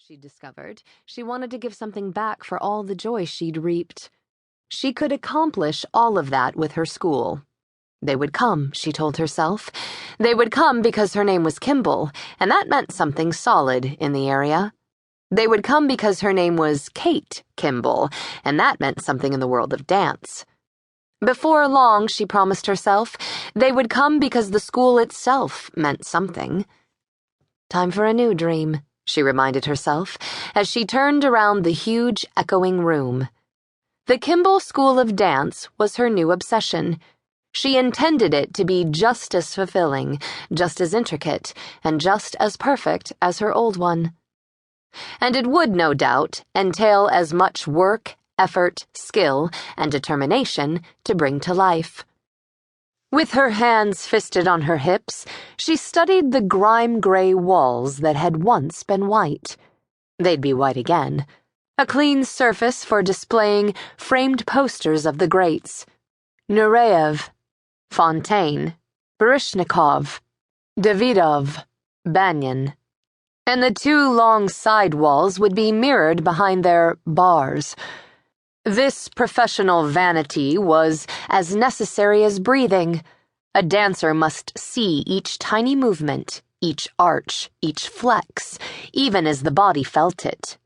she discovered, she wanted to give something back for all the joy she'd reaped. She could accomplish all of that with her school. They would come, she told herself. They would come because her name was Kimball, and that meant something solid in the area. They would come because her name was Kate Kimball, and that meant something in the world of dance. Before long, she promised herself, they would come because the school itself meant something. Time for a new dream, she reminded herself, as she turned around the huge, echoing room. The Kimball School of Dance was her new obsession. She intended it to be just as fulfilling, just as intricate, and just as perfect as her old one. And it would, no doubt, entail as much work, effort, skill, and determination to bring to life. With her hands fisted on her hips, she studied the grime-gray walls that had once been white. They'd be white again. A clean surface for displaying framed posters of the greats. Nureyev, Fontaine, Baryshnikov, Davidov, Banyan. And the two long side walls would be mirrored behind their bars. This professional vanity was as necessary as breathing. A dancer must see each tiny movement, each arch, each flex, even as the body felt it.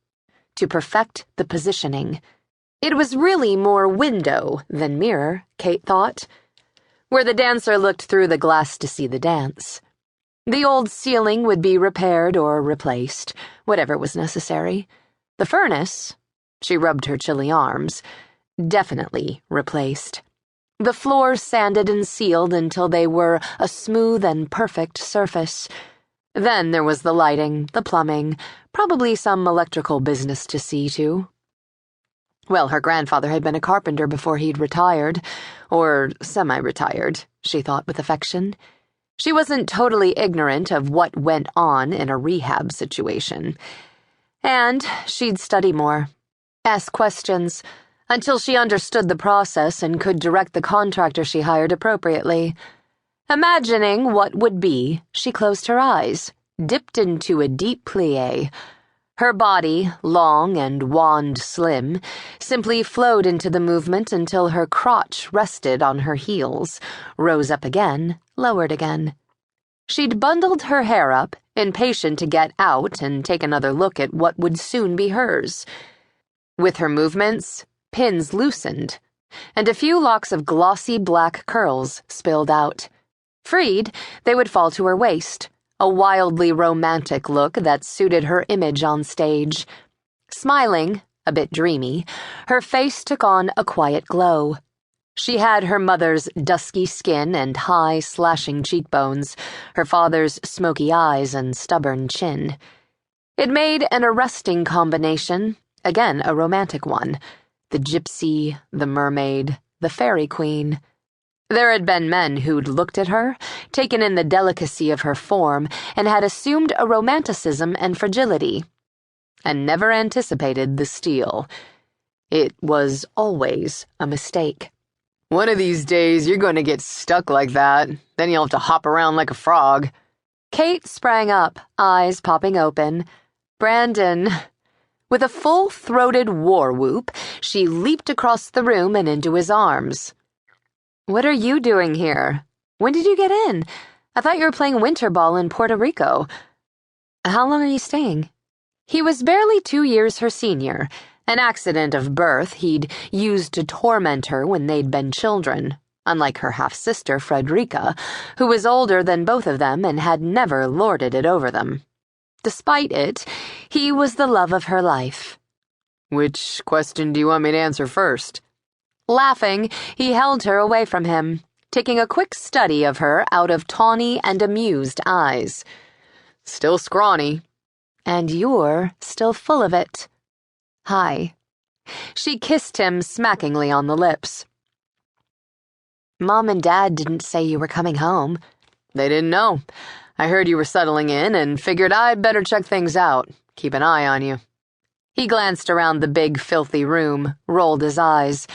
To perfect the positioning. It was really more window than mirror, Kate thought, where the dancer looked through the glass to see the dance. The old ceiling would be repaired or replaced, whatever was necessary. The furnace, she rubbed her chilly arms, definitely replaced. The floors sanded and sealed until they were a smooth and perfect surface. Then there was the lighting, the plumbing, probably some electrical business to see to. Well, her grandfather had been a carpenter before he'd retired, or semi-retired, she thought with affection. She wasn't totally ignorant of what went on in a rehab situation. And she'd study more, ask questions, until she understood the process and could direct the contractor she hired appropriately. Imagining what would be, she closed her eyes, dipped into a deep plie. Her body, long and wand slim, simply flowed into the movement until her crotch rested on her heels, rose up again, lowered again. She'd bundled her hair up, impatient to get out and take another look at what would soon be hers. With her movements, pins loosened, and a few locks of glossy black curls spilled out. Freed, they would fall to her waist, a wildly romantic look that suited her image on stage. Smiling, a bit dreamy, her face took on a quiet glow. She had her mother's dusky skin and high, slashing cheekbones, her father's smoky eyes and stubborn chin. It made an arresting combination, again a romantic one. The gypsy, the mermaid, the fairy queen. There had been men who'd looked at her, taken in the delicacy of her form, and had assumed a romanticism and fragility, and never anticipated the steal. It was always a mistake. One of these days you're going to get stuck like that. Then you'll have to hop around like a frog. Kate sprang up, eyes popping open. Brandon. With a full-throated war whoop, she leaped across the room and into his arms. What are you doing here? When did you get in? I thought you were playing winter ball in Puerto Rico. How long are you staying? He was barely 2 years her senior. An accident of birth he'd used to torment her when they'd been children, unlike her half-sister Frederica, who was older than both of them and had never lorded it over them. Despite it, he was the love of her life. Which question do you want me to answer first? Laughing, he held her away from him, taking a quick study of her out of tawny and amused eyes. Still scrawny. And you're still full of it. Hi. She kissed him smackingly on the lips. Mom and Dad didn't say you were coming home. They didn't know. I heard you were settling in and figured I'd better check things out. Keep an eye on you. He glanced around the big, filthy room, rolled his eyes.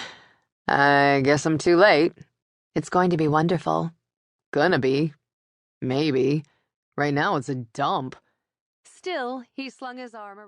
I guess I'm too late. It's going to be wonderful. Gonna be. Maybe. Right now it's a dump. Still, he slung his arm around.